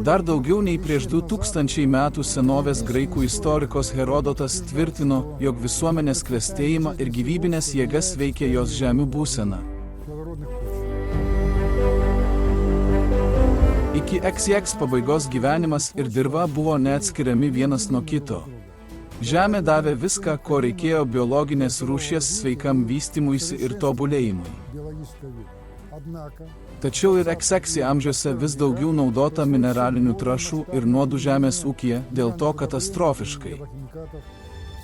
Dar daugiau nei prieš 2000 metų senovės graikų istorikas Herodotas tvirtino, jog visuomenės klestėjimą ir gyvybinės jėgas veikia jos žemių būsena. Iki XX pabaigos gyvenimas ir dirva buvo neatskiriami vienas nuo kito. Žemė davė viską, ko reikėjo biologinės rūšies sveikam vystymuisi ir tobulėjimui. Tačiau ir XX amžiuose vis daugiau naudota mineralinių trąšų ir nuodų žemės ūkyje, dėl to katastrofiškai.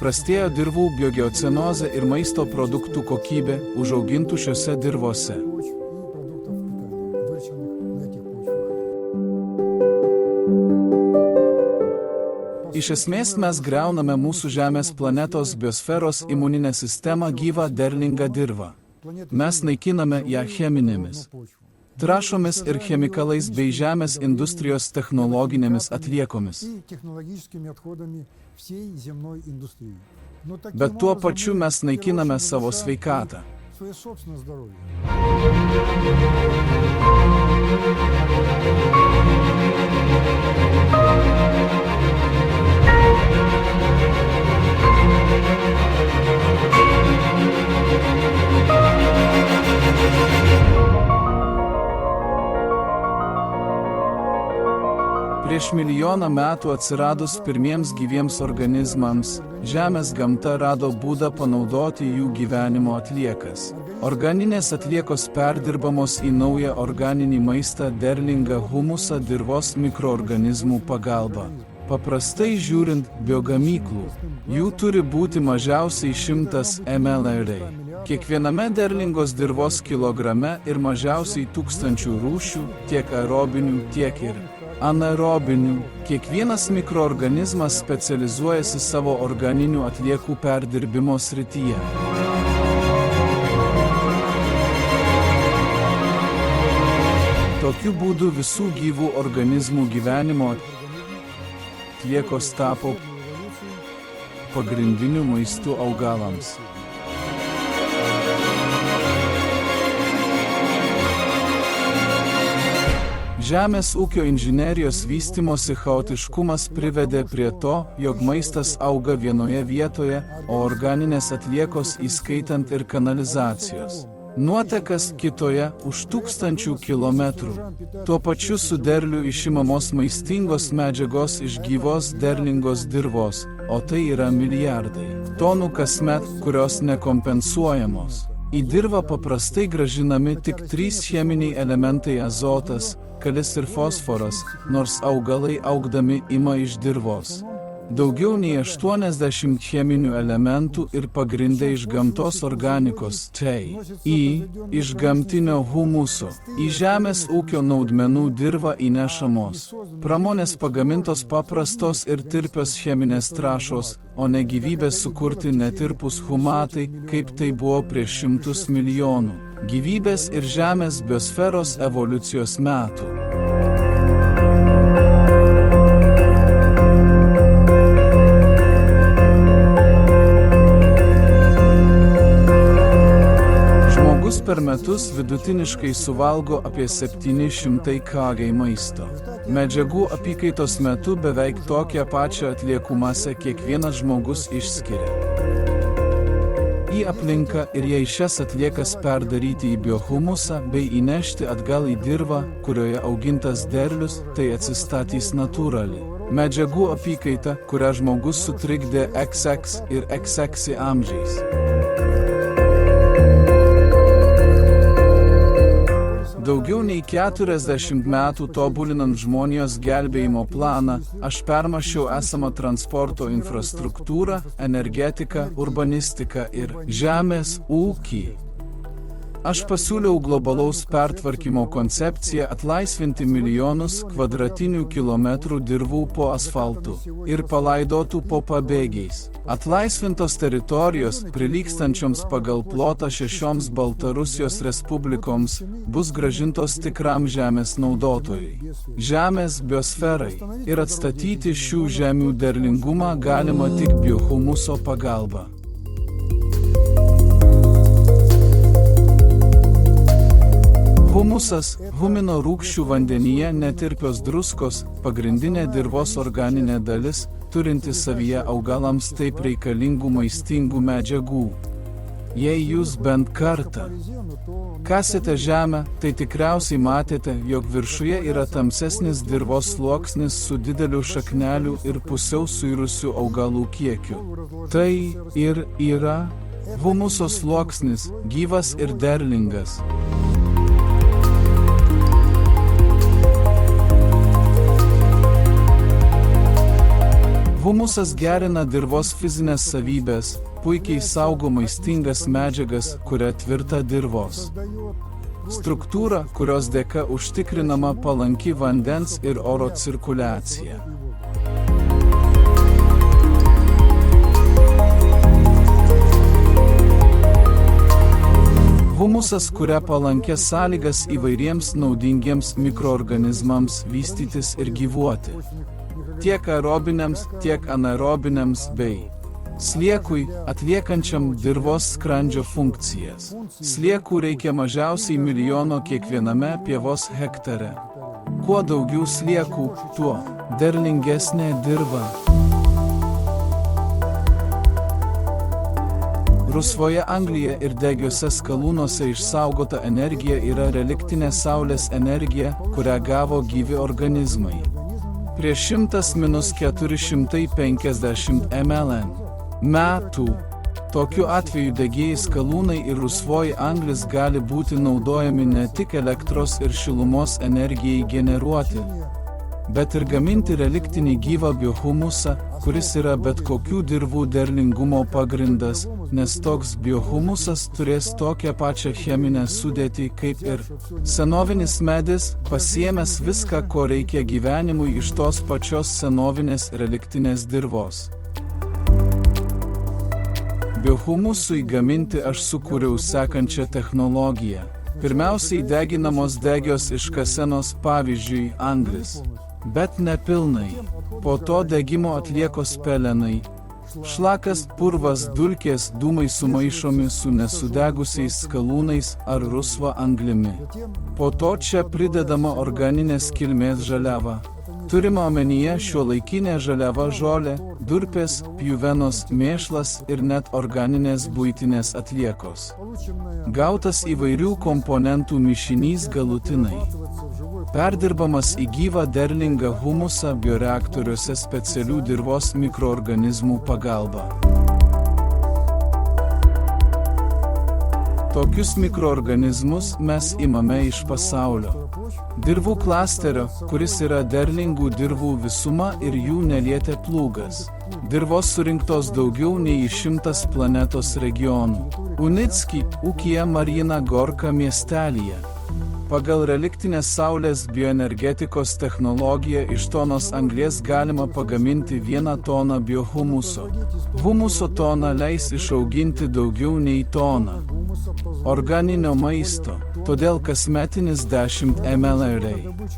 Prastėjo dirvų biogeocenozė ir maisto produktų kokybė, užaugintų šiose dirvose. Iš esmės mes griauname mūsų Žemės planetos biosferos imuninę sistemą gyvą derlingą dirvą. Mes naikiname ją cheminėmis trąšomis ir chemikalais bei žemės industrijos technologinėmis atliekomis. Bet tuo pačiu mes naikiname savo sveikatą. Prieš milijoną metų atsiradus pirmiems gyviems organizmams, Žemės gamta rado būdą panaudoti jų gyvenimo atliekas. Organinės atliekos perdirbamos į naują organinį maistą derlingą humusą dirvos mikroorganizmų pagalba. Paprastai žiūrint, biogamyklų. Jų turi būti mažiausiai 100 ml. Kiekviename derlingos dirvos kilograme ir mažiausiai 1000 rūšių, tiek aerobinių, tiek ir anaerobinių. Kiekvienas mikroorganizmas specializuojasi savo organinių atliekų perdirbimo srityje. Tokiu būdu visų gyvų organizmų gyvenimo atliekos tapo pagrindiniu maistu augalams. Žemės ūkio inžinerijos vystymosi chaotiškumas privedė prie to, jog maistas auga vienoje vietoje, o organinės atliekos įskaitant ir kanalizacijos nuotekas kitoje už 1000 kilometrų. Tuo pačiu su derliu išimamos maistingos medžiagos iš gyvos derlingos dirvos, o tai yra milijardai tonų kasmet, kurios nekompensuojamos. Į dirvą paprastai grąžinami tik 3 cheminiai elementai – azotas, kalis ir fosforas, nors augalai augdami ima iš dirvos. Daugiau nei 80 cheminių elementų ir pagrindai iš gamtos organikos, tai iš gamtinio humuso, į žemės ūkio naudmenų dirvą įnešamos pramonės pagamintos paprastos ir tirpios cheminės trąšos, o ne gyvybės sukurti netirpus humatai, kaip tai buvo prieš 100 milijonų gyvybės ir žemės biosferos evoliucijos metų. Per metus vidutiniškai suvalgo apie 700 kg maisto. Medžiagų apykaitos metu beveik tokią pačią atliekų masę kiekvienas žmogus išskiria į aplinką ir jei šias atliekas perdaryti į biohumusą bei įnešti atgal į dirvą, kurioje augintas derlius, tai atsistatys natūraliai. Medžiagų apykaita, kurią žmogus sutrikdė XX ir XX amžiais. Daugiau nei 40 metų tobulinant žmonijos gelbėjimo planą, aš permąsčiau esamą transporto infrastruktūrą, energetiką, urbanistiką ir žemės ūkį. Aš pasiūliau globalaus pertvarkymo koncepciją atlaisvinti milijonus kvadratinių kilometrų dirvų po asfaltu ir palaidotų po pabėgiais. Atlaisvintos teritorijos, prilygstančioms pagal plotą 6 Baltarusijos respublikoms, bus grąžintos tikram žemės naudotojai, žemės biosferai, ir atstatyti šių žemių derlingumą galima tik biohumuso pagalba. Humusas, humino rūgščių vandenyje netirpios druskos, pagrindinė dirvos organinė dalis, turinti savyje augalams taip reikalingų maistingų medžiagų. Jei jūs bent kartą kasėte žemę, tai tikriausiai matėte, jog viršuje yra tamsesnis dirvos sluoksnis su dideliu šaknelių ir pusiau suirusių augalų kiekiu. Tai ir yra humuso sluoksnis, gyvas ir derlingas. Humusas gerina dirvos fizinės savybės, puikiai saugo maistingas medžiagas, kuria tvirta dirvos struktūra, kurios dėka užtikrinama palanki vandens ir oro cirkuliacija. Humusas kuria palankės sąlygas įvairiems naudingiems mikroorganizmams vystytis ir gyvuoti. Tiek aerobiniams, tiek anaerobiniams bei sliekui, atliekančiam dirvos skrandžio funkcijas. Sliekų reikia mažiausiai 1 milijono kiekviename pievos hektare. Kuo daugiau sliekų, tuo derlingesnė dirva. Rusvoje Anglijoje ir degiuose skalūnuose išsaugota energija yra reliktinė saulės energija, kurią gavo gyvi organizmai. Prieš 100–450 ml metų. Tokiu atveju degieji skalūnai ir rusvoji anglis gali būti naudojami ne tik elektros ir šilumos energijai generuoti, bet ir gaminti reliktinį gyvą biohumusą, kuris yra bet kokių dirvų derlingumo pagrindas, nes toks biohumusas turės tokią pačią cheminę sudėtį kaip ir senovinis medis, pasiėmęs viską, ko reikia gyvenimui iš tos pačios senovinės reliktinės dirvos. Biohumusui gaminti aš sukūriau sekančią technologiją. Pirmiausiai deginamos degios iškasenos, pavyzdžiui, anglis, bet ne pilnai. Po to degimo atliekos pelenai, šlakas, purvas, dulkės, dūmai sumaišomi su nesudegusiais skalūnais ar rusva anglimi. Po to čia pridedama organinės kilmės žaliava. Turima omenyje šiuolaikinė žaliava žolė, durpės, pjuvenos, mėšlas ir net organinės buitinės atliekos. Gautas įvairių komponentų mišinys galutinai perdirbamas į gyvą derlingą humusą bioreaktoriuose specialių dirvos mikroorganizmų pagalba. Tokius mikroorganizmus mes imame iš pasaulio. Dirvų klasterio, kuris yra derlingų dirvų visuma ir jų nelietė plūgas. Dirvos surinktos daugiau nei 100 planetos regionų. Unicki, ūkyje Marina Gorka miestelyje. Pagal reliktinės saulės bioenergetikos technologiją iš tonos anglies galima pagaminti 1 toną biohumuso. Humuso tona leis išauginti daugiau nei toną organinio maisto, todėl kasmetinis 10 ml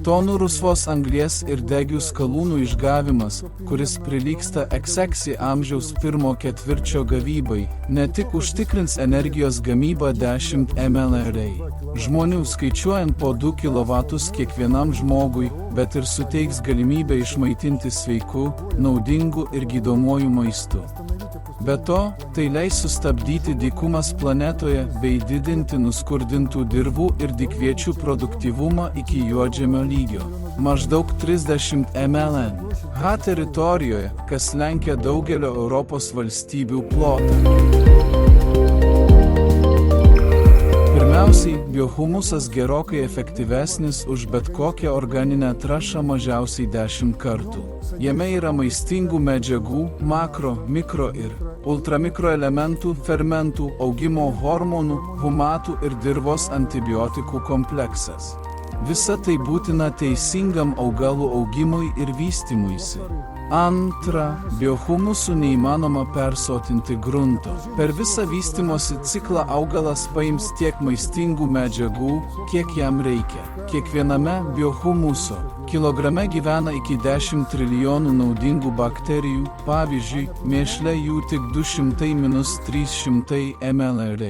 tonų rusvos anglies ir degių skalūnų išgavimas, kuris prilygsta XX amžiaus 1 ketvirčio gavybai, ne tik užtikrins energijos gamybą 10 ml žmonių skaičiuojant po 2 kW kiekvienam žmogui, bet ir suteiks galimybę išmaitinti sveiku, naudingu ir gydomuoju maistu. Be to, tai leis sustabdyti dykumas planetoje bei didinti nuskurdintų dirvų ir dykviečių produktyvumą iki juodžemio lygio. Maždaug 30 ml ha teritorijoje, kas lenkia daugelio Europos valstybių plotą. Pirmiausiai, biohumusas gerokai efektyvesnis už bet kokią organinę trąšą mažiausiai 10 kartų. Jame yra maistingų medžiagų, makro, mikro ir ultramikroelementų, fermentų, augimo hormonų, humatų ir dirvos antibiotikų kompleksas. Visa tai būtina teisingam augalų augimui ir vystymuisi. Antra, biohumusų neįmanoma persotinti grunto. Per visą vystymosi ciklą augalas paims tiek maistingų medžiagų, kiek jam reikia. Kiekviename biohumuso kilograme gyvena iki 10 trilijonų naudingų bakterijų, pavyzdžiui, mėšle jų tik 200–300 ml.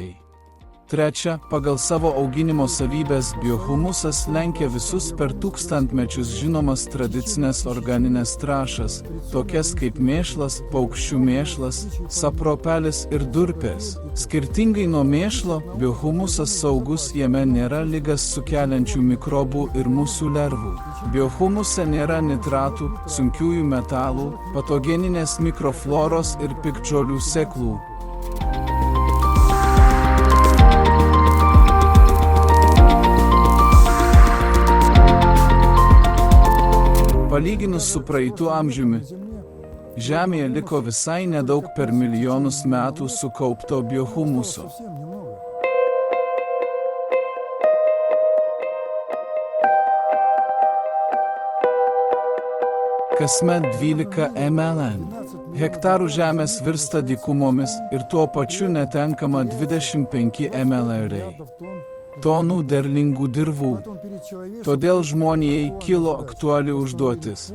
Trečia, pagal savo auginimo savybės biohumusas lenkia visus per tūkstantmečius žinomas tradicinės organinės trąšas, tokias kaip mėšlas, paukščių mėšlas, sapropelis ir durpės. Skirtingai nuo mėšlo, biohumusas saugus, jame nėra ligas sukeliančių mikrobų ir musių lervų. Biohumuse nėra nitratų, sunkiųjų metalų, patogeninės mikrofloros ir piktžolių sėklų. Palyginus su praeitu amžiumi, Žemėje liko visai nedaug per milijonus metų sukaupto biohumuso. Kasmet 12 mln. Hektarų žemės virsta dykumomis ir tuo pačiu netenkama 25 mln tonų derlingų dirvų. Todėl žmonijai kilo aktuali užduotis –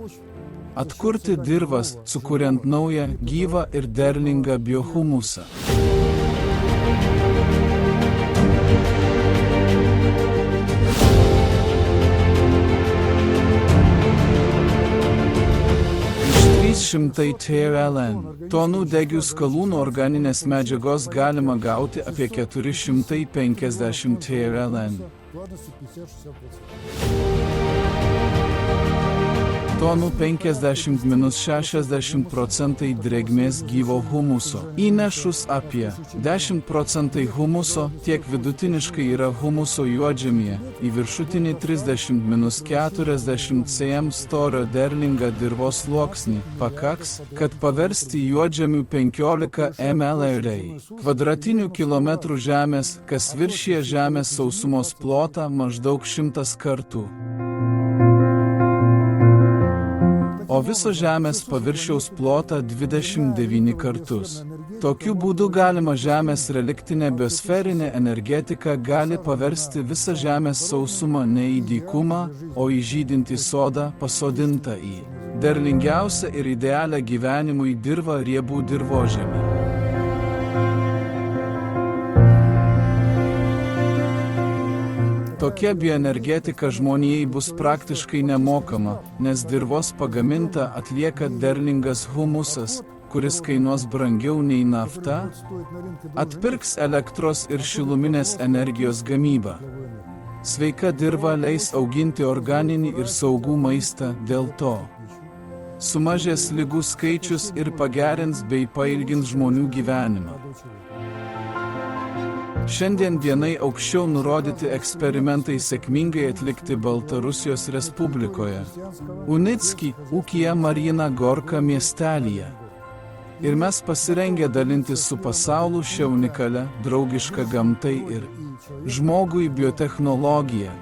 atkurti dirvas, sukuriant naują, gyvą ir derlingą biohumusą. Iš 300 TRLN tonų degių skalūnų organinės medžiagos galima gauti apie 450 TRLN. Tonų 50–60% drėgmės gyvo humuso. Įnešus apie 10% humuso, tiek vidutiniškai yra humuso juodžemėje, į viršutinį 30–40 cm storio derlingą dirvos sluoksnį pakaks, kad paversti juodžemių 15 mln kvadratinių kilometrų žemės, kas viršija žemės sausumos plotą maždaug 100 kartų. O viso žemės paviršiaus plotą 29 kartus. Tokiu būdu galima žemės reliktinę biosferinę energetiką gali paversti visą žemės sausumą ne į dykumą, o į žydintį sodą pasodintą į derlingiausią ir idealią gyvenimui dirvą riebų dirvožemį. Tokia bioenergetika žmonijai bus praktiškai nemokama, nes dirvos pagaminta atlieka derlingas humusas, kuris kainuos brangiau nei nafta, atpirks elektros ir šiluminės energijos gamybą. Sveika dirva leis auginti organinį ir saugų maistą, dėl to sumažės ligų skaičius ir pagerins bei pailgins žmonių gyvenimą. Šiandien dienai aukščiau nurodyti eksperimentai sėkmingai atlikti Baltarusijos Respublikoje, Unicki, ūkyje Marina Gorka miestelyje. Ir mes pasirengę dalintis su pasauliu šią unikalią, draugišką gamtai ir žmogui biotechnologiją.